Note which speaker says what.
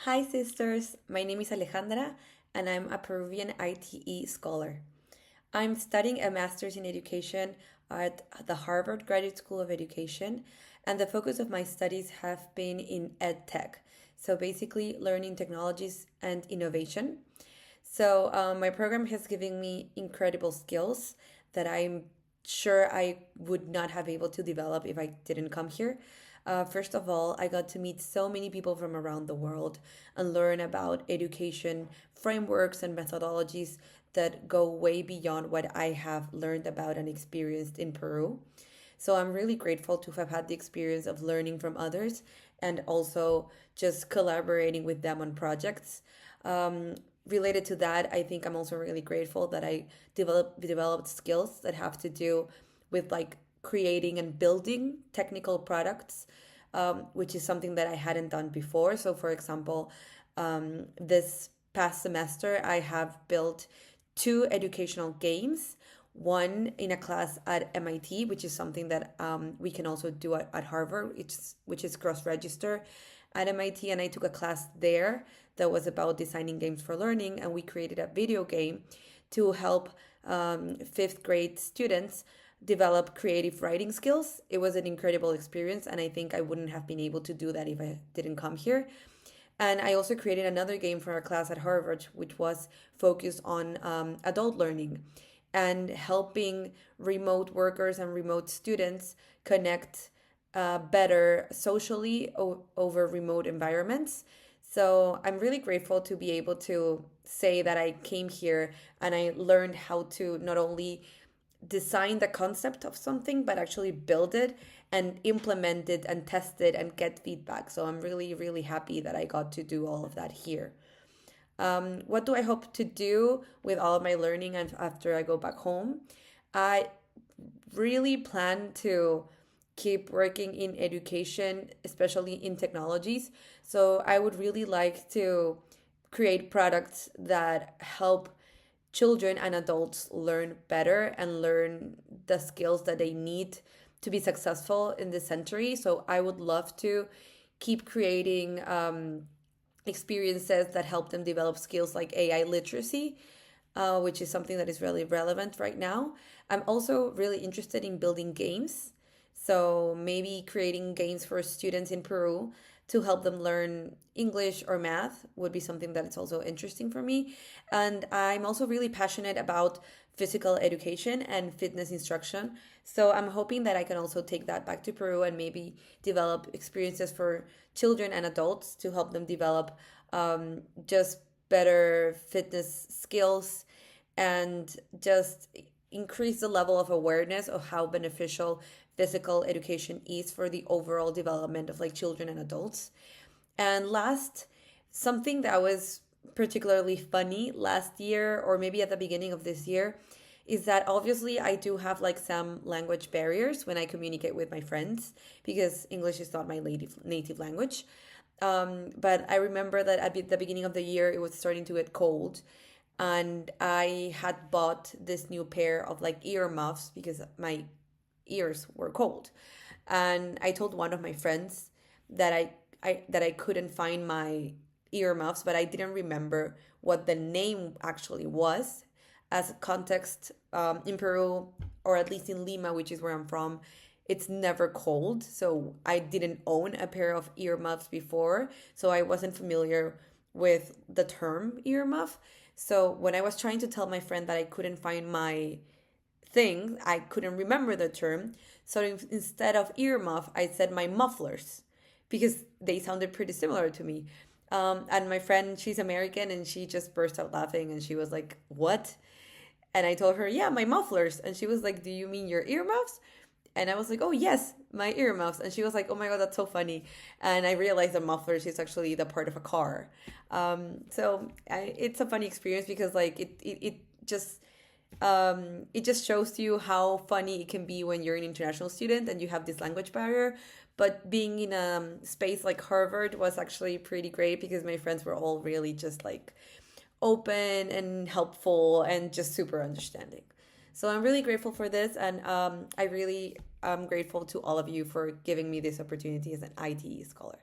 Speaker 1: Hi, sisters. My name is Alejandra, and I'm a Peruvian ITE scholar. I'm studying a master's in education at the Harvard Graduate School of Education, and the focus of my studies have been in EdTech. So, basically, learning technologies and innovation. My program has given me incredible skills that I'm sure I would not have able to develop if I didn't come here. First of all, I got to meet so many people from around the world and learn about education frameworks and methodologies that go way beyond what I have learned about and experienced in Peru. So I'm really grateful to have had the experience of learning from others and also just collaborating with them on projects. Um, Related to that, I think I'm also really grateful that I developed skills that have to do with like creating and building technical products, which is something that I hadn't done before. So, for example, this past semester, I have built two educational games. One in a class at MIT, which is something that we can also do at Harvard, which is cross register at MIT. And I took a class there that was about designing games for learning. And we created a video game to help fifth grade students develop creative writing skills. It was an incredible experience, and I think I wouldn't have been able to do that if I didn't come here. And I also created another game for our class at Harvard, which was focused on adult learning and helping remote workers and remote students connect better socially over remote environments. So I'm really grateful to be able to say that I came here and I learned how to not only design the concept of something, but actually build it and implement it and test it and get feedback. So I'm really, really happy that I got to do all of that here. What do I hope to do with all of my learning and after I go back home? I really plan to keep working in education, especially in technologies. So I would really like to create products that help children and adults learn better and learn the skills that they need to be successful in this century. So I would love to keep creating experiences that help them develop skills like AI literacy, which is something that is really relevant right now. I'm also really interested in building games. So maybe creating games for students in Peru to help them learn English or math would be something that is also interesting for me. And I'm also really passionate about physical education and fitness instruction. So I'm hoping that I can also take that back to Peru and maybe develop experiences for children and adults to help them develop just better fitness skills and just increase the level of awareness of how beneficial physical education is for the overall development of like children and adults. And last, something that was particularly funny last year or maybe at the beginning of this year is that obviously I do have like some language barriers when I communicate with my friends because English is not my native language. But I remember that at the beginning of the year it was starting to get cold, and I had bought this new pair of like earmuffs because my ears were cold. And I told one of my friends that I couldn't find my earmuffs, but I didn't remember what the name actually was. As context, in Peru, or at least in Lima, which is where I'm from, it's never cold. So I didn't own a pair of earmuffs before, so I wasn't familiar with the term earmuff. So when I was trying to tell my friend that I couldn't find my thing, I couldn't remember the term. So instead of earmuff, I said my mufflers because they sounded pretty similar to me. And my friend, she's American, and she just burst out laughing and she was like, "What?" And I told her, "Yeah, my mufflers." And she was like, "Do you mean your earmuffs?" And I was like, "Oh, yes, my earmuffs." And she was like, "Oh my God, that's so funny." And I realized that mufflers is actually the part of a car. It's a funny experience because like it just shows to you how funny it can be when you're an international student and you have this language barrier. But being in a space like Harvard was actually pretty great because my friends were all really just like open and helpful and just super understanding. So I'm really grateful for this, and I really am grateful to all of you for giving me this opportunity as an ITE scholar.